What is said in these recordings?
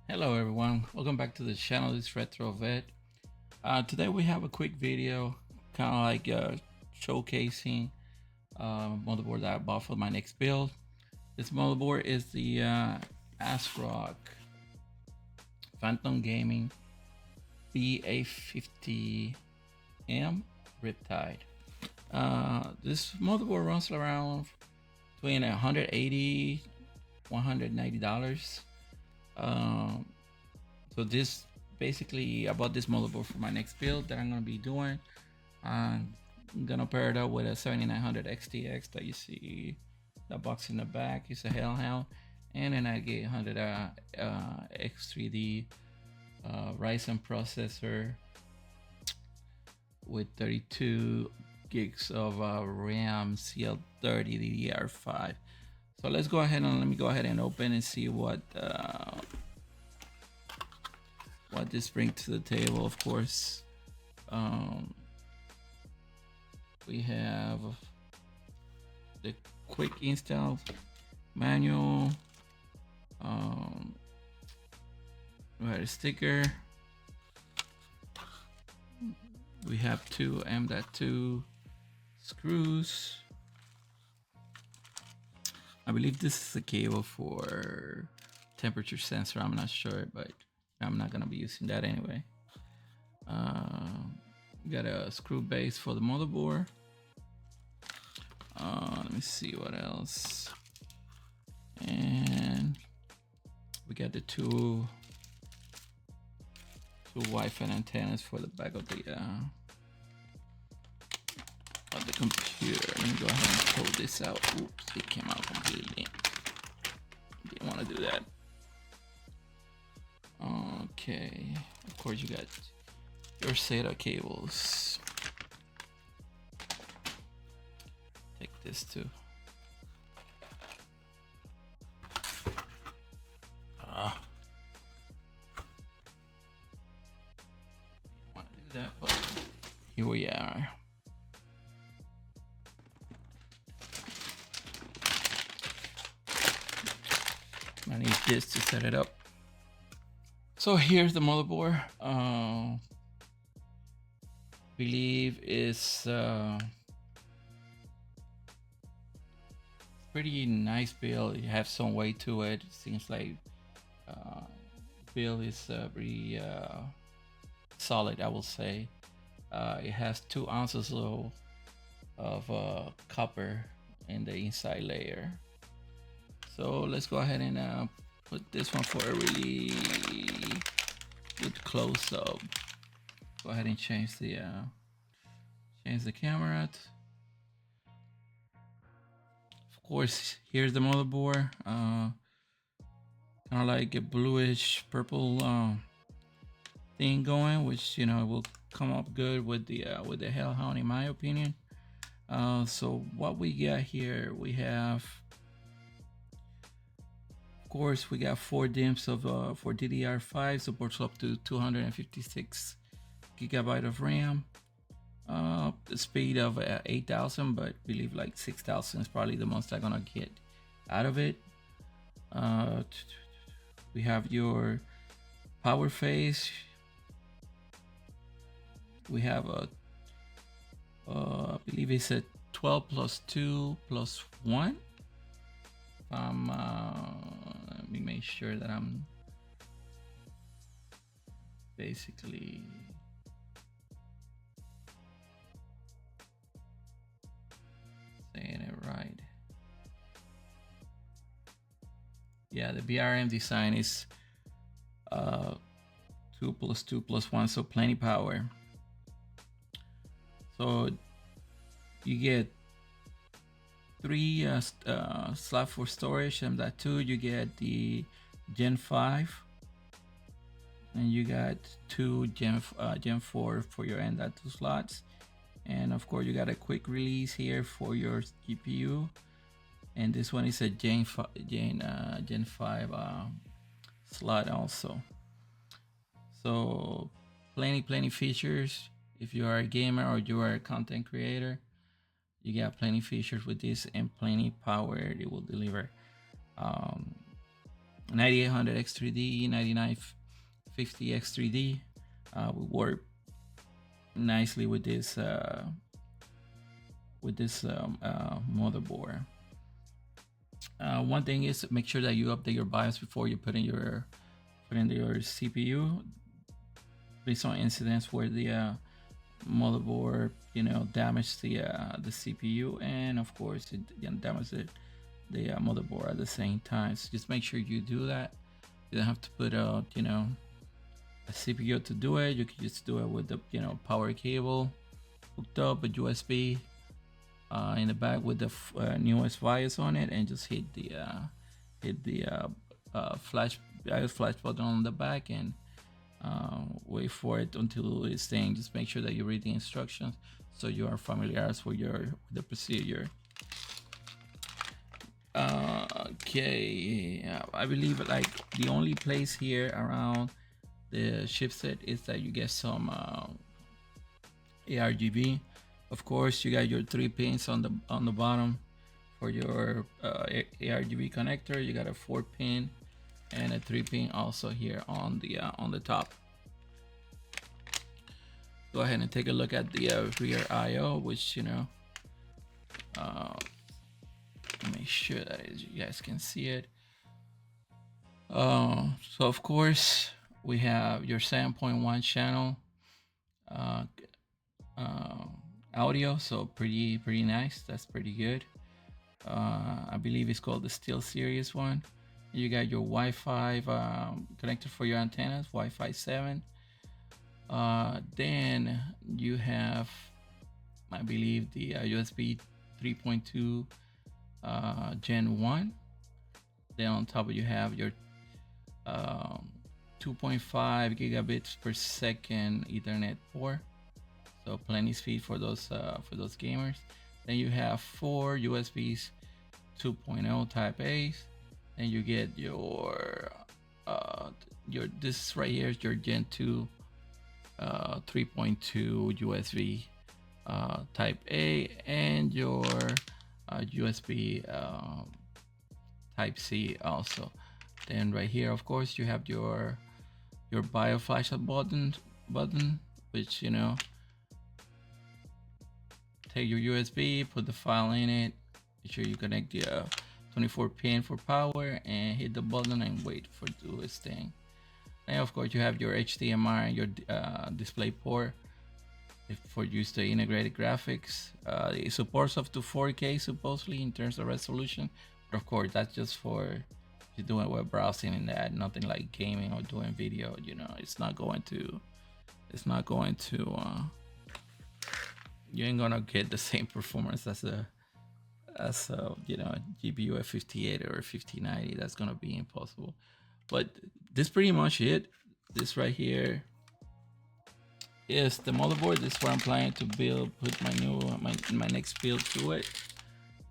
Hello everyone, welcome back to the channel. This is Retro Vet. Today we have a quick video, kind of like showcasing motherboard that I bought for my next build. This motherboard is the ASRock Phantom Gaming B850M Riptide. This motherboard runs around between $180 $190. So this basically I bought this motherboard for my next build that I'm gonna be doing. I'm gonna pair it up with a 7900 XTX that you see the box in the back. It's a Hellhound, and then I get 100 X3D Ryzen processor with 32 gigs of RAM, CL30 DDR5. So let's go ahead and let me go ahead and open and see what this brings to the table. Of course, we have the quick install manual. We had a sticker. We have two M.2 screws. I believe this is a cable for temperature sensor. I'm not sure, but I'm not gonna be using that anyway. Got a screw base for the motherboard. Let me see what else. And we got the two Wi-Fi antennas for the back of the computer. Let me go ahead and pull this out. Oops, it came out completely. Didn't want to do that. Okay, of course you got your SATA cables. Take this too. Want to do that, but here we are. I need this to set it up. So here's the motherboard. Believe it's pretty nice build. You have some weight to it. It seems like build is pretty solid, I will say. It has 2 ounces of copper in the inside layer. So let's go ahead and put this one for a really good close up. Go ahead and change the camera. Of course, here's the motherboard. Kind of like a bluish purple thing going, which will come up good with the Hellhound, in my opinion. So what we got here, we have, of course, we got 4 DIMMs of for DDR5, supports up to 256 gigabyte of RAM. The speed of 8,000, but believe like 6,000 is probably the most I'm gonna get out of it. We have your power phase. We have a I believe it's a 12 plus 2 plus 1. Let me make sure that I'm basically saying it right. Yeah, the BRM design is 2 plus 2 plus 1, so plenty power. So you get 3 slot for storage, M.2. You get the Gen 5, and you got 2 Gen 4 for your M.2 slots. And of course you got a quick release here for your GPU, and this one is a Gen 5 slot also. So plenty features. If you are a gamer or you are a content creator, you got plenty features with this and plenty power it will deliver. 9800 X3D, 9950 X3D will work nicely with this motherboard. One thing is make sure that you update your BIOS before you put in your CPU. Based on incidents where the motherboard, damaged the CPU, and of course it damaged the motherboard at the same time. So just make sure you do that. You don't have to put a CPU to do it. You can just do it with the power cable hooked up with USB in the back with the newest BIOS on it, and just hit the flash button on the back, and wait for it until it's saying. Just make sure that you read the instructions so you are familiar with the procedure. Okay, I believe like the only place here around the chipset is that you get some ARGB. Of course, you got your 3 pins on the bottom for your ARGB connector. You got a 4-pin and a 3-pin also here on the top. Go ahead and take a look at the rear IO, which make sure that you guys can see it. So of course we have your 7.1 channel audio, so pretty nice. That's pretty good. I believe it's called the Steel Series one. You got your Wi-Fi connector for your antennas, Wi-Fi 7. Then you have, I believe, the USB 3.2 Gen 1. Then on top you have your 2.5 gigabits per second Ethernet port, so plenty speed for those gamers. Then you have 4 USBs 2.0 Type A's. Then you get your this right here is your Gen 2 3.2 USB Type A, and your USB Type C also. Then right here, of course, you have your BIOS flash button, which take your USB, put the file in it, make sure you connect the 24 pin for power, and hit the button and wait for it to do its thing. And of course you have your HDMI and your display port for use to integrated graphics. It supports up to 4K supposedly in terms of resolution, but of course that's just for you're doing web browsing and that, nothing like gaming or doing video. It's not going to you ain't gonna get the same performance as a GPU F58 or 5090. That's gonna be impossible. But this pretty much it. This right here is the motherboard. This is what I'm planning to build, put my next build to it.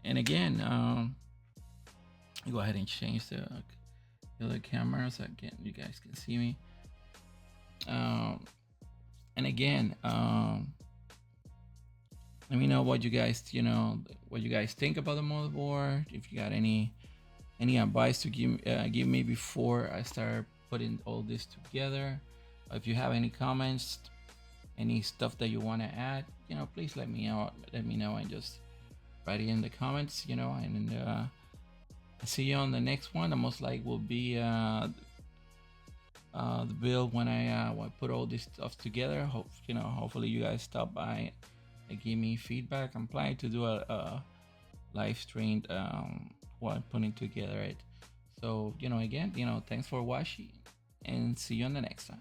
And again, go ahead and change the other camera so again you guys can see me. And again, let me know what you guys think about the motherboard. If you got any advice to give me before I start putting all this together. If you have any comments, any stuff that you want to add, please let me know and just write it in the comments, and I'll see you on the next one. The most like will be the build when I put all this stuff together. Hopefully you guys stop by and give me feedback. I'm planning to do a live stream while putting together it. So again, thanks for watching, and see you on the next time.